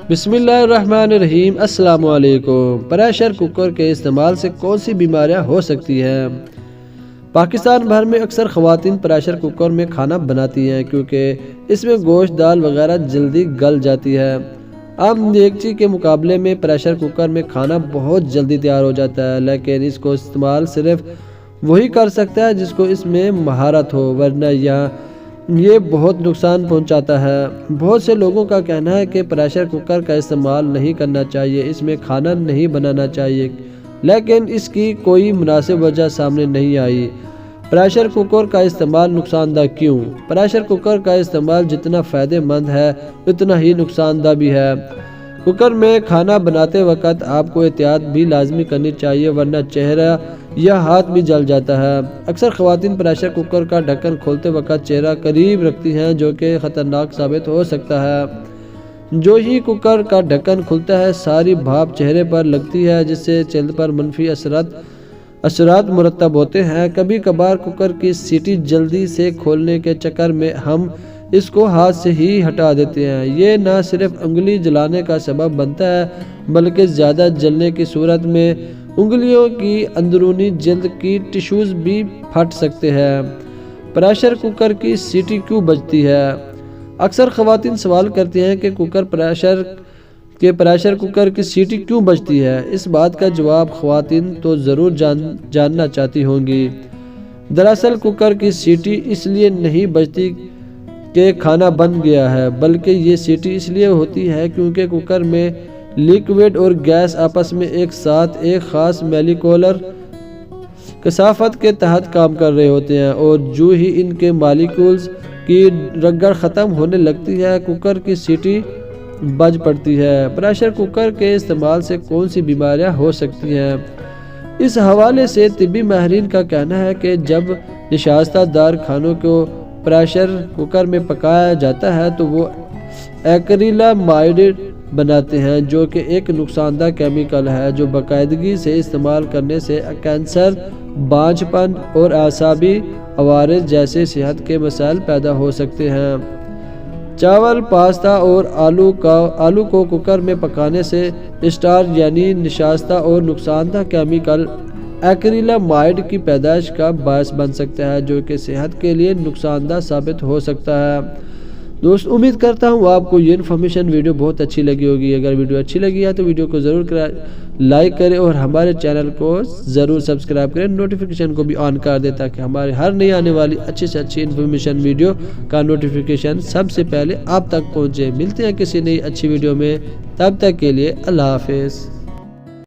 بسم اللہ الرحمن الرحیم۔ السلام علیکم۔ پریشر کوکر کے استعمال سے کون سی بیماریاں ہو سکتی ہیں؟ پاکستان بھر میں اکثر خواتین پریشر کوکر میں کھانا بناتی ہیں کیونکہ اس میں گوشت، دال وغیرہ جلدی گل جاتی ہے۔ عام دیگچی کے مقابلے میں پریشر کوکر میں کھانا بہت جلدی تیار ہو جاتا ہے، لیکن اس کو استعمال صرف وہی کر سکتا ہے جس کو اس میں مہارت ہو، ورنہ یہ بہت نقصان پہنچاتا ہے۔ بہت سے لوگوں کا کہنا ہے کہ پریشر کوکر کا استعمال نہیں کرنا چاہیے، اس میں کھانا نہیں بنانا چاہیے، لیکن اس کی کوئی مناسب وجہ سامنے نہیں آئی۔ پریشر کوکر کا استعمال نقصان دہ کیوں؟ پریشر کوکر کا استعمال جتنا فائدہ مند ہے اتنا ہی نقصان دہ بھی ہے۔ کوکر میں کھانا بناتے وقت آپ کو احتیاط بھی لازمی کرنی چاہیے، ورنہ چہرہ یا ہاتھ بھی جل جاتا ہے۔ اکثر خواتین پریشر کوکر کا ڈھکن کھولتے وقت چہرہ قریب رکھتی ہیں، جو کہ خطرناک ثابت ہو سکتا ہے۔ جو ہی کوکر کا ڈھکن کھلتا ہے، ساری بھاپ چہرے پر لگتی ہے، جس سے جلد پر منفی اثرات مرتب ہوتے ہیں۔ کبھی کبھار کوکر کی سیٹی جلدی سے کھولنے کے چکر میں ہم اس کو ہاتھ سے ہی ہٹا دیتے ہیں۔ یہ نہ صرف انگلی جلانے کا سبب بنتا ہے بلکہ زیادہ جلنے کی صورت میں انگلیوں کی اندرونی جلد کی ٹشوز بھی پھٹ سکتے ہیں۔ پریشر کوکر کی سیٹی کیوں بجتی ہے؟ اکثر خواتین سوال کرتی ہیں کہ پریشر کوکر کی سیٹی کیوں بجتی ہے۔ اس بات کا جواب خواتین تو ضرور جاننا چاہتی ہوں گی۔ دراصل کوکر کی سیٹی اس لیے نہیں بجتی کہ کھانا بن گیا ہے، بلکہ یہ سیٹی اس لیے ہوتی ہے کیونکہ کوکر میں لیکوڈ اور گیس آپس میں ایک ساتھ ایک خاص مالیکولر کثافت کے تحت کام کر رہے ہوتے ہیں، اور جو ہی ان کے مالیکولز کی رگڑ ختم ہونے لگتی ہے، کوکر کی سیٹی بج پڑتی ہے۔ پریشر کوکر کے استعمال سے کون سی بیماریاں ہو سکتی ہیں؟ اس حوالے سے طبی ماہرین کا کہنا ہے کہ جب نشاستہ دار کھانوں کو پریشر کوکر میں پکایا جاتا ہے تو وہ ایکریلامائڈ بناتے ہیں، جو کہ ایک نقصان دہ کیمیکل ہے جو باقاعدگی سے استعمال کرنے سے کینسر، بانجھ پن اور اعصابی عوارض جیسے صحت کے مسائل پیدا ہو سکتے ہیں۔ چاول، پاستا اور آلو کو کوکر میں پکانے سے اسٹارچ یعنی نشاستہ اور نقصان دہ کیمیکل ایکریلامائڈ کی پیدائش کا باعث بن سکتا ہے، جو کہ صحت کے لیے نقصان دہ ثابت ہو سکتا ہے۔ دوست، امید کرتا ہوں آپ کو یہ انفارمیشن ویڈیو بہت اچھی لگی ہوگی۔ اگر ویڈیو اچھی لگی ہے تو ویڈیو کو ضرور لائک کریں اور ہمارے چینل کو ضرور سبسکرائب کریں، نوٹیفیکیشن کو بھی آن کر دیں تاکہ ہمارے ہر نئی آنے والی اچھی سے اچھی انفارمیشن ویڈیو کا نوٹیفیکیشن سب سے پہلے آپ تک پہنچے۔ ملتے ہیں کسی نئی اچھی ویڈیو میں، تب تک کے لیے اللہ حافظ۔